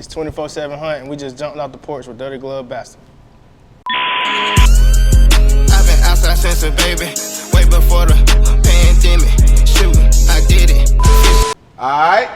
It's 24/7 hunt, and we just jumped off the porch with Dirty Glove Bastard. I've been outside since a baby, way before the pandemic. Shoot, I did it. Alright,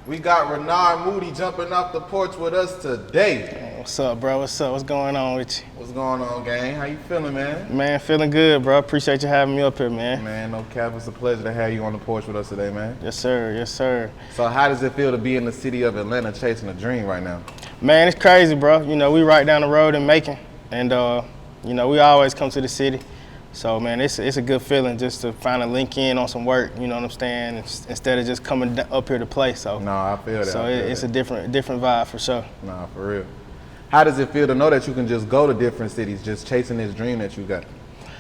we got Renard Moody jumping off the porch with us today. What's up, bro? What's up? What's going on with you? What's going on, gang? How you feeling, man? Man, feeling good, bro. Appreciate you having me up here, man. Man, no cap, it's a pleasure to have you on the porch with us today, man. Yes, sir. Yes, sir. So how does it feel to be in the city of Atlanta chasing a dream right now? Man, it's crazy, bro. You know, we right down the road in Macon, and you know, we always come to the city. So, man, it's a good feeling just to finally link in on some work, you know what I'm saying, instead of just coming up here to play. So, No, I feel that. So it's a different vibe for sure. Nah, for real. How does it feel to know that you can just go to different cities just chasing this dream that you got?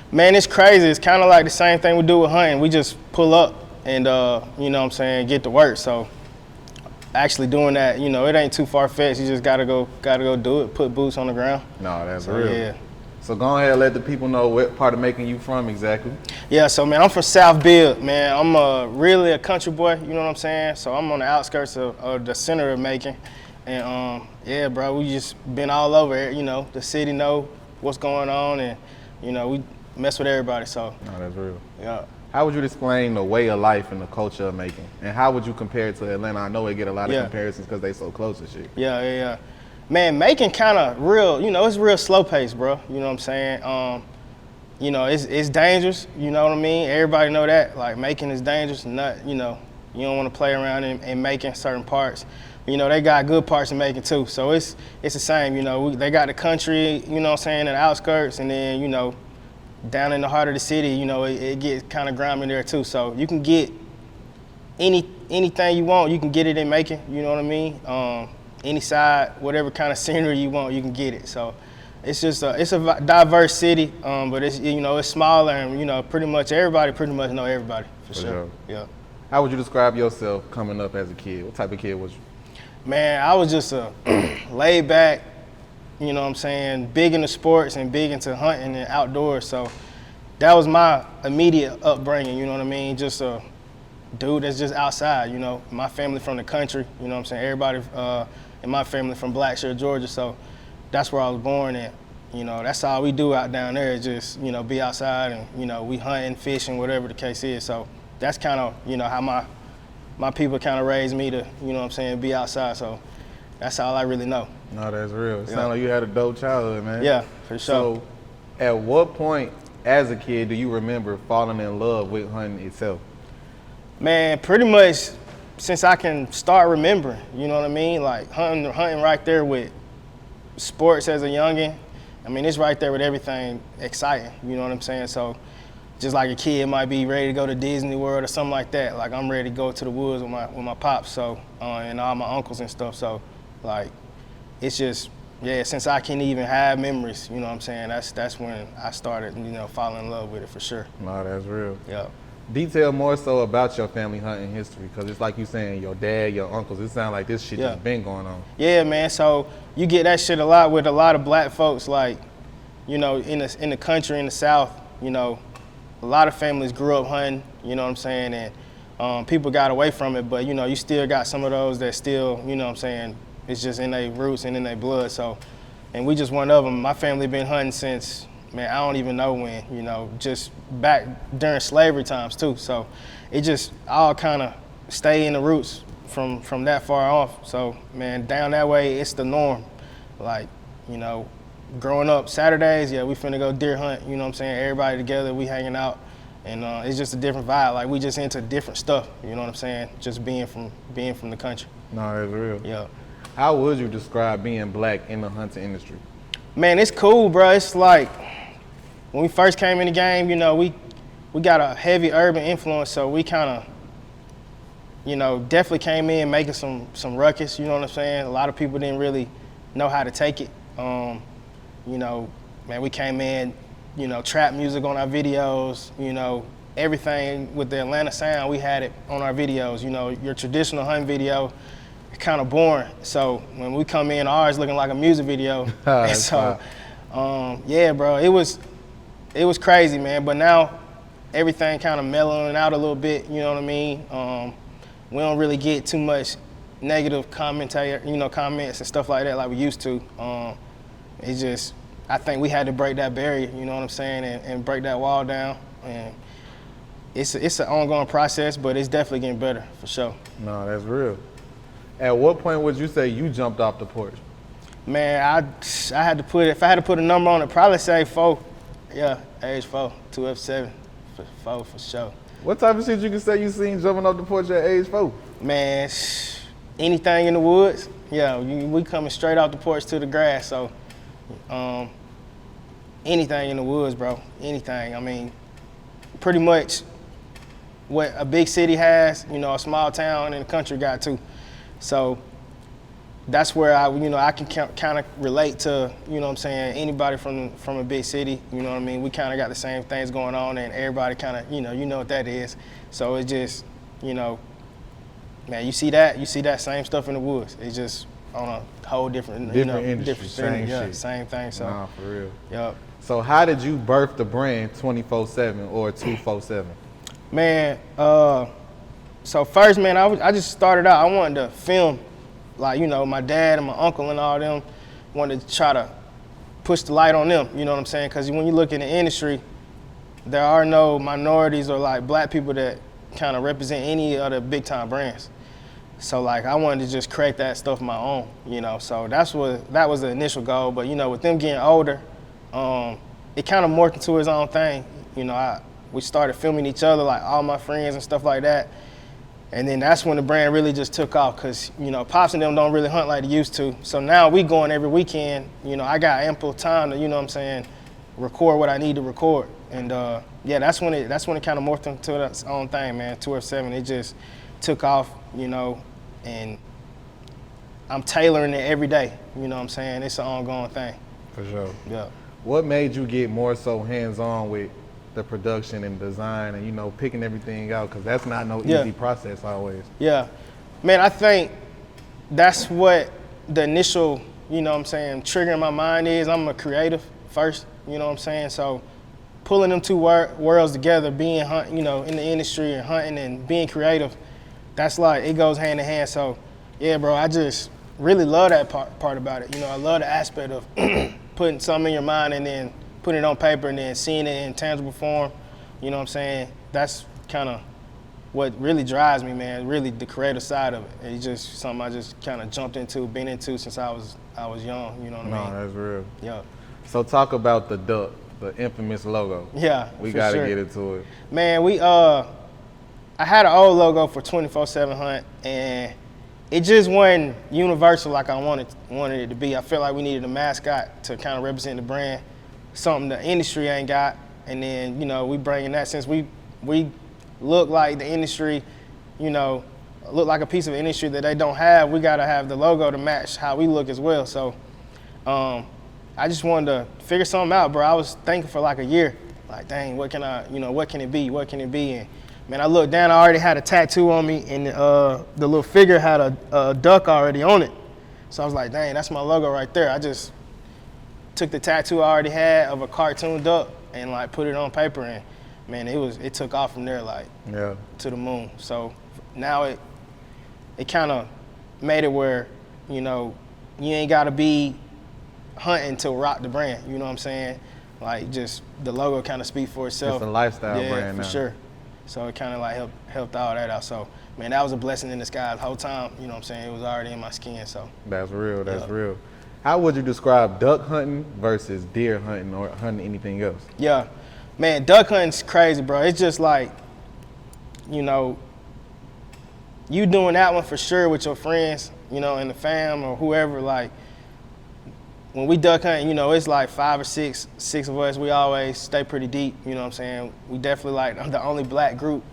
Man, it's crazy. It's kind of like the same thing we do with hunting. We just pull up and, you know what I'm saying, get to work. So actually doing that, you know, it ain't too far-fetched. You just gotta go do it, put boots on the ground. No, that's So, real. yeah. So go ahead and let the people know what part of Macon you from exactly. Yeah, so man, I'm from South Build, man. I'm really a country boy, you know what I'm saying? So I'm on the outskirts of the center of Macon. And yeah, bro, we just been all over it, you know. The city know what's going on, and, you know, we mess with everybody, so. No, that's real. Yeah. How would you explain the way of life and the culture of Macon? And how would you compare it to Atlanta? I know they get a lot of comparisons because they so close and shit. Yeah. Man, Macon kind of real, you know, it's real slow paced, bro. You know what I'm saying? You know, it's dangerous, you know what I mean? Everybody know that. Like, Macon is dangerous, not, you know, you don't want to play around in Macon certain parts. You know, they got good parts in Macon too. So it's the same, you know, they got the country, you know what I'm saying, in the outskirts, and then, you know, down in the heart of the city, you know, it gets kind of grimy there too. So you can get anything you want, you can get it in Macon, you know what I mean? Any side, whatever kind of scenery you want, you can get it. So it's just it's a diverse city, but it's, you know, it's smaller, and, you know, everybody pretty much know everybody for sure. Yeah. How would you describe yourself coming up as a kid? What type of kid was you? Man, I was just a laid back, you know what I'm saying, big into sports and big into hunting and outdoors. So that was my immediate upbringing, you know what I mean? Just a dude that's just outside, you know. My family from the country, you know what I'm saying? Everybody in my family from Blackshear, Georgia, so that's where I was born at. You know, that's all we do out down there is just, you know, be outside, and, you know, we hunting, fishing, whatever the case is. So that's kind of, you know, how my people kind of raised me to, you know what I'm saying, be outside. So that's all I really know. No, that's real. It sounds like you had a dope childhood, man. Yeah, for sure. So at what point as a kid do you remember falling in love with hunting itself? Man, pretty much since I can start remembering, you know what I mean? Like hunting right there with sports as a youngin'. I mean, it's right there with everything exciting, you know what I'm saying? So just like a kid might be ready to go to Disney World or something like that, like I'm ready to go to the woods with my pops, so and all my uncles and stuff. So like, it's just, yeah, since I can even have memories, you know what I'm saying, that's when I started, you know, falling in love with it for sure. No, that's real. Yeah. Detail more so about your family hunting history, because it's like you saying your dad, your uncles, it sounds like this shit just been going on. Yeah, man, so you get that shit a lot with a lot of black folks, like, you know, in the country, in the South, you know, a lot of families grew up hunting, you know what I'm saying, and people got away from it, but, you know, you still got some of those that still, you know what I'm saying, it's just in their roots and in their blood, so, and we just one of them. My family been hunting since, man, I don't even know when, you know, just back during slavery times too. So it just all kind of stay in the roots from that far off. So, man, down that way, it's the norm. Like, you know, growing up Saturdays, yeah, we finna go deer hunt, you know what I'm saying? Everybody together, we hanging out, and it's just a different vibe. Like, we just into different stuff, you know what I'm saying? Just being from the country. No, that's real. Yeah. How would you describe being black in the hunting industry? Man, it's cool, bro. It's like, when we first came in the game, you know, we got a heavy urban influence, so we kind of, you know, definitely came in making some ruckus, you know what I'm saying? A lot of people didn't really know how to take it. You know, man, we came in, you know, trap music on our videos, you know, everything with the Atlanta sound, we had it on our videos. You know, your traditional hunting video, kind of boring. So when we come in, ours looking like a music video. And so, yeah, bro, it was crazy, man. But now everything kind of mellowing out a little bit, you know what I mean? We don't really get too much negative comments and stuff like that like we used to. It's just, I think we had to break that barrier, you know what I'm saying, and break that wall down. And it's an ongoing process, but it's definitely getting better for sure. No, that's real. At what point would you say you jumped off the porch? Man, I had to put, if I had to put a number on it, probably say 4. Yeah, age 4, 2F7, 4 for sure. What type of shit you can say you seen jumping off the porch at age 4? Man, anything in the woods. Yeah, we coming straight off the porch to the grass, so anything in the woods, bro, anything. I mean, pretty much what a big city has, you know, a small town in the country got too. So that's where I can kind of relate to, you know what I'm saying, anybody from a big city, you know what I mean? We kind of got the same things going on, and everybody kind of, you know what that is. So it's just, you know, man, you see that same stuff in the woods. It's just on a whole different industry, different same yeah, shit. Same thing. So nah, for real. Yep. So how did you birth the brand 24/7 or 247? Man, so first, man, I just started out, I wanted to film, like, you know, my dad and my uncle and all them, wanted to try to push the light on them, you know what I'm saying? Because when you look in the industry, there are no minorities or like black people that kind of represent any of the big time brands. So like I wanted to just create that stuff my own, you know. So that was the initial goal. But you know, with them getting older, it kind of morphed into its own thing. You know, we started filming each other, like all my friends and stuff like that. And then that's when the brand really just took off, because you know, Pops and them don't really hunt like they used to. So now we going every weekend. You know, I got ample time to, you know what I'm saying, record what I need to record. And yeah, that's when it kind of morphed into its own thing, man. 2F7, it just took off, you know, and I'm tailoring it every day. You know what I'm saying? It's an ongoing thing. For sure. Yeah. What made you get more so hands-on with the production and design and, you know, picking everything out? Because that's not no easy process always. Yeah. Man, I think that's what the initial, you know what I'm saying, trigger in my mind is. I'm a creative first, you know what I'm saying? So pulling them two worlds together, being, you know, in the industry and hunting and being creative, that's like, it goes hand in hand. So yeah, bro, I just really love that part about it. You know, I love the aspect of putting something in your mind and then putting it on paper and then seeing it in tangible form. You know what I'm saying? That's kind of what really drives me, man, really the creative side of it. It's just something I just kind of jumped into, been into since I was young, you know what I mean? No, that's real. Yeah. So talk about the duck, the infamous logo. Yeah, we gotta get into it. Man, I had an old logo for 24/7 Hunt, and it just wasn't universal like I wanted it to be. I felt like we needed a mascot to kind of represent the brand, something the industry ain't got. And then, you know, we bringing that, since we look like the industry, you know, look like a piece of industry that they don't have, we gotta have the logo to match how we look as well. So I just wanted to figure something out, bro. I was thinking for like a year, like, dang, what can it be? What can it be? And man, I looked down, I already had a tattoo on me, and the little figure had a duck already on it. So I was like, dang, that's my logo right there. I just took the tattoo I already had of a cartoon duck and like put it on paper, and man, it took off from there, like, to the moon. So now it kind of made it where, you know, you ain't gotta be hunting to rock the brand, you know what I'm saying? Like, just the logo kind of speaks for itself. It's a lifestyle brand now. For sure. So it kind of like helped all that out. So man, that was a blessing in disguise the whole time, you know what I'm saying? It was already in my skin, so. That's real, that's real. How would you describe duck hunting versus deer hunting or hunting anything else? Yeah, man, duck hunting's crazy, bro. It's just like, you know, you doing that one for sure with your friends, you know, and the fam or whoever. Like, when we duck hunting, you know, it's like 5 or 6 of us. We always stay pretty deep, you know what I'm saying? We definitely like the only black group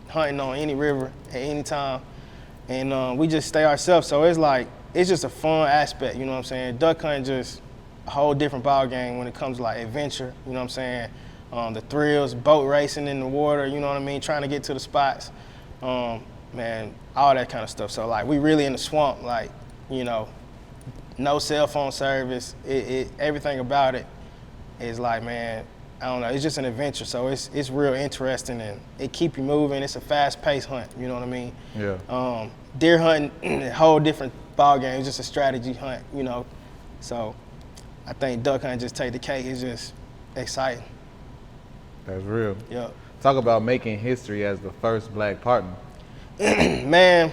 hunting on any river at any time. And we just stay ourselves. So it's like, it's just a fun aspect, you know what I'm saying? Duck hunting just a whole different ball game when it comes to like adventure, you know what I'm saying? The thrills, boat racing in the water, you know what I mean? Trying to get to the spots, man, all that kind of stuff. So like, we really in the swamp, like, you know, no cell phone service. Everything about it is like, man, I don't know, it's just an adventure. So it's real interesting, and it keep you moving. It's a fast-paced hunt, you know what I mean? Yeah. deer hunting, a whole different ball game. It's just a strategy hunt, you know. So I think duck hunting just take the cake. It's just exciting. That's real. Yep. Talk about making history as the first black partner. Man,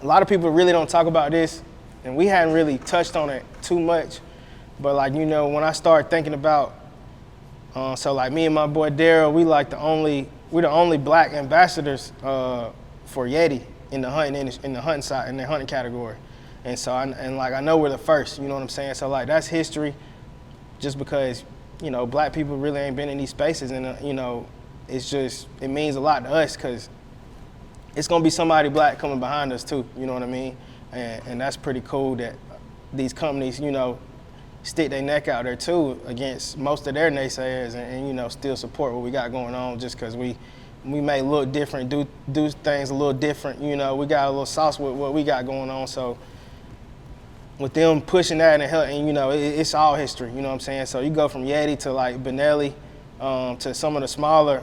a lot of people really don't talk about this, and we hadn't really touched on it too much. But like, you know, when I started thinking about, so like me and my boy Daryl, we're the only black ambassadors for Yeti in the hunting side, in the hunting category. And so, I know we're the first, you know what I'm saying? So like, that's history, just because, you know, black people really ain't been in these spaces, and you know, it means a lot to us, because it's gonna be somebody black coming behind us too, you know what I mean? And that's pretty cool that these companies, you know, stick their neck out there too against most of their naysayers, and you know, still support what we got going on, just because we may look different, do things a little different, you know, we got a little sauce with what we got going on. So with them pushing that and helping, you know, it's all history, you know what I'm saying? So you go from Yeti to like Benelli, to some of the smaller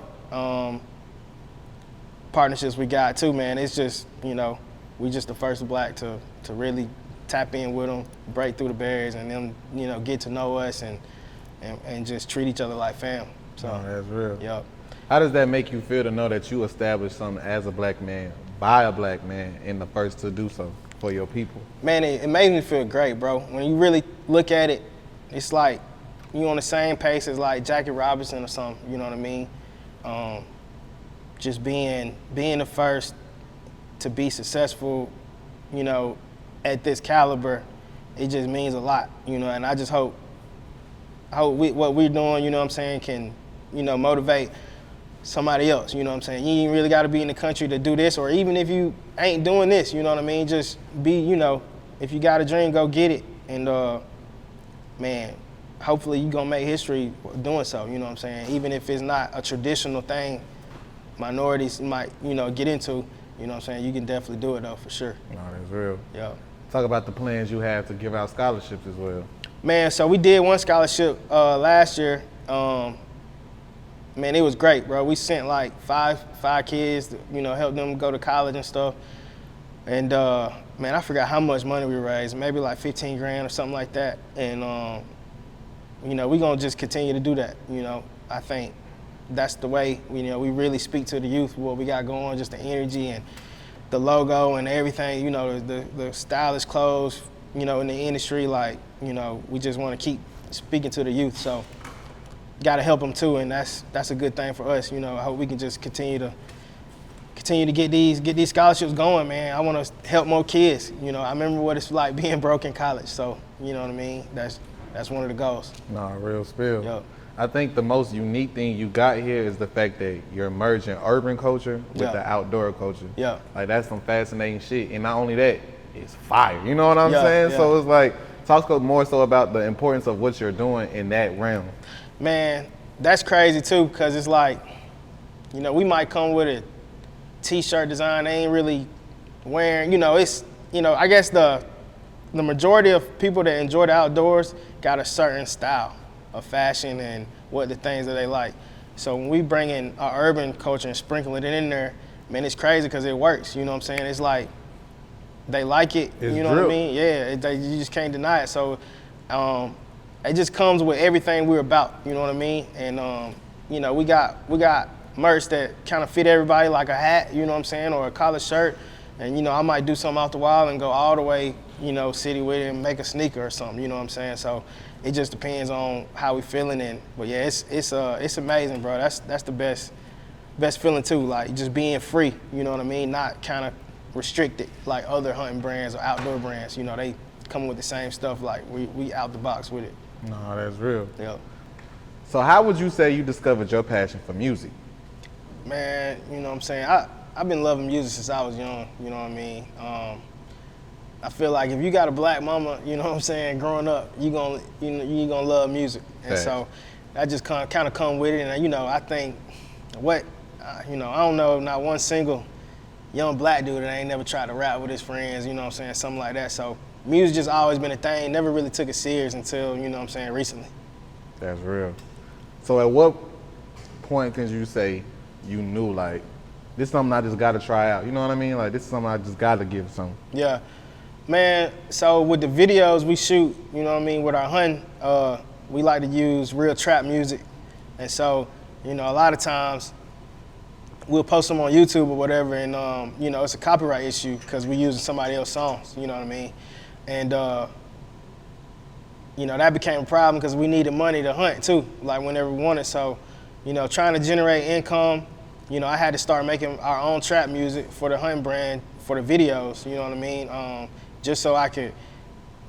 partnerships we got too, man. It's just, you know, we just the first black to really tap in with them, break through the barriers, and then, you know, get to know us and just treat each other like fam. So that's real. Yep. How does that make you feel to know that you established something as a black man, by a black man, and the first to do so for your people? Man, it made me feel great, bro. When you really look at it, it's like you on the same pace as like Jackie Robinson or something, you know what I mean? Just being the first to be successful, you know, at this caliber, it just means a lot, you know, and I just hope what we're doing, you know what I'm saying, can, you know, motivate somebody else, you know what I'm saying? You ain't really got to be in the country to do this, or even if you ain't doing this, you know what I mean? Just be, you know, if you got a dream, go get it. And man, hopefully you gonna make history doing so, you know what I'm saying? Even if it's not a traditional thing minorities might, you know, get into, you know what I'm saying? You can definitely do it though, for sure. No, that's real. Yeah. Talk about the plans you have to give out scholarships as well. Man, so we did one scholarship last year. Man, it was great, bro. We sent like five kids to, you know, help them go to college and stuff. And man, I forgot how much money we raised, maybe like 15 grand or something like that. And you know, we gonna just continue to do that. You know, I think that's the way, you know, we really speak to the youth, what we got going, just the energy and the logo and everything, you know, the stylish clothes, you know, in the industry, like, you know, we just want to keep speaking to the youth. So got to help them too, and that's a good thing for us. You know, I hope we can just continue to get these scholarships going, man. I want to help more kids. You know, I remember what it's like being broke in college. So, you know what I mean? That's one of the goals. Nah, real spill. Yep. I think the most unique thing you got here is the fact that you're merging urban culture with the outdoor culture. Yeah. Like, that's some fascinating shit. And not only that, it's fire. You know what I'm Yeah, saying? yeah. So it's like, talk more so about the importance of what you're doing in that realm. Man, that's crazy too, because it's like, you know, we might come with a t-shirt design they ain't really wearing, you know, it's, you know, I guess the majority of people that enjoy the outdoors got a certain style of fashion and what the things that they like. So when we bring in our urban culture and sprinkle it in there, man, it's crazy because it works, you know what I'm saying? It's like, they like it, It's you know what I mean? Yeah, you just can't deny it. So it just comes with everything we're about, you know what I mean? And you know, we got merch that kind of fit everybody, like a hat, you know what I'm saying, or a collared shirt. And you know, I might do something out the wall and go all the way, you know, city with it and make a sneaker or something, you know what I'm saying? So it just depends on how we feeling. And but yeah, it's amazing, bro. That's the best feeling too, like just being free, you know what I mean? Not kind of restricted like other hunting brands or outdoor brands. You know, they come with the same stuff, like we out the box with it. No, that's real. Yep. So how would you say you discovered your passion for music? Man, you know what I'm saying? I've been loving music since I was young, you know what I mean? I feel like if you got a black mama, you know what I'm saying, growing up, you gonna love music. And so that just kind of come with it. And you know, I think you know, I don't know, not one single young black dude that ain't never tried to rap with his friends, you know what I'm saying, something like that. So music just always been a thing, never really took it serious until, you know what I'm saying, recently. That's real. So at what point can you say you knew, like, this is something I just got to try out. You know what I mean? Like, this is something I just got to give something. Yeah. Man, so with the videos we shoot, you know what I mean, with our hunting, we like to use real trap music. And so, you know, a lot of times we'll post them on YouTube or whatever, and, you know, it's a copyright issue because we're using somebody else's songs, you know what I mean? And, you know, that became a problem because we needed money to hunt too, like whenever we wanted. So, you know, trying to generate income, you know, I had to start making our own trap music for the hunting brand, for the videos, you know what I mean? Just so I could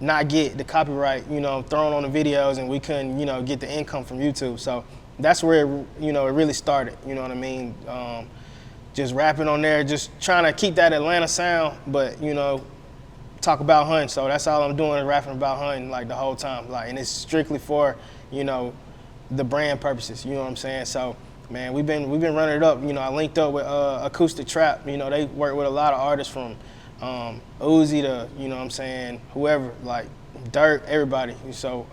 not get the copyright, you know, thrown on the videos, and we couldn't, you know, get the income from YouTube. So that's where, you know, it really started, you know what I mean? Just rapping on there, just trying to keep that Atlanta sound, but, you know, talk about hunting. So that's all I'm doing, is rapping about hunting like the whole time. Like, and it's strictly for, you know, the brand purposes, you know what I'm saying? So, man, we've been running it up. You know, I linked up with Acoustic Trap. You know, they work with a lot of artists from Uzi to, you know what I'm saying, whoever, like Dirk, everybody. So,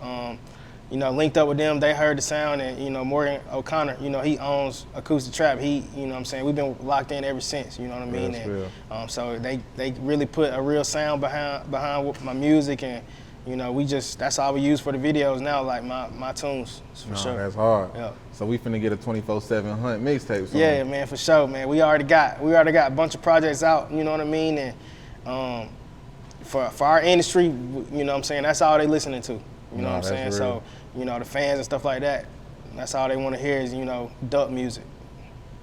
you know, linked up with them. They heard the sound, and, you know, Morgan O'Connor, you know, he owns Acoustic Trap. He, you know what I'm saying, we've been locked in ever since, you know what I mean? That's and, real. So they really put a real sound behind my music, and, you know, that's all we use for the videos now, like my tunes, for sure. That's hard. Yeah. So we finna get a 24/7 hunt mixtape song. Yeah, man, for sure, man. We already got a bunch of projects out, you know what I mean? And for our industry, you know what I'm saying, that's all they listening to. You know what I'm saying? Real. So, you know, the fans and stuff like that, that's all they want to hear is, you know, duck music.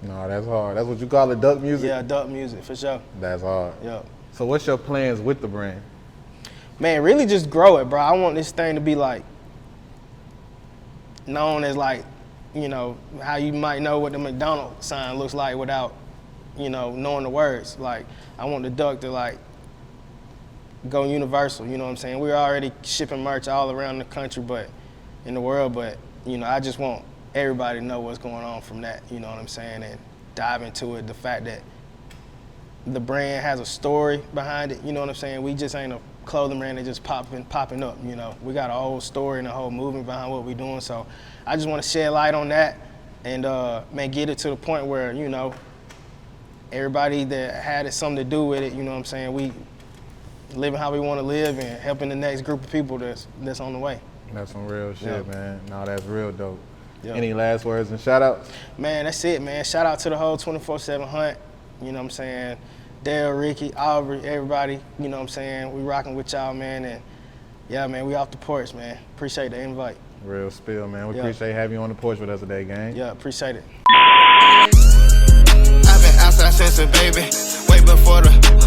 No, that's hard. That's what you call it, duck music? Yeah, duck music, for sure. That's hard. Yeah. So what's your plans with the brand? Man, really just grow it, bro. I want this thing to be like known as, like, you know, how you might know what the McDonald's sign looks like without, you know, knowing the words. Like, I want the duck to, like, go universal, you know what I'm saying? We're already shipping merch all around the country, but in the world, but, you know, I just want everybody to know what's going on from that, you know what I'm saying? And dive into it, the fact that the brand has a story behind it, you know what I'm saying? We just ain't a clothing brand that just popping up, you know? We got a whole story and a whole movement behind what we're doing, so I just want to shed light on that and, man, get it to the point where, you know, everybody that had something to do with it, you know what I'm saying, we living how we want to live and helping the next group of people that's on the way. That's some real shit, Yeah. man. No, that's real dope. Yeah. Any last words and shout outs? Man, that's it, man. Shout out to the whole 24/7 hunt, you know what I'm saying? Dale, Ricky, Aubrey, everybody, you know what I'm saying? We rocking with y'all, man, and yeah, man, we off the porch, man. Appreciate the invite. Real spill, man. We Yeah. appreciate having you on the porch with us today, gang. Yeah, appreciate it. I've been outside since a baby, way before the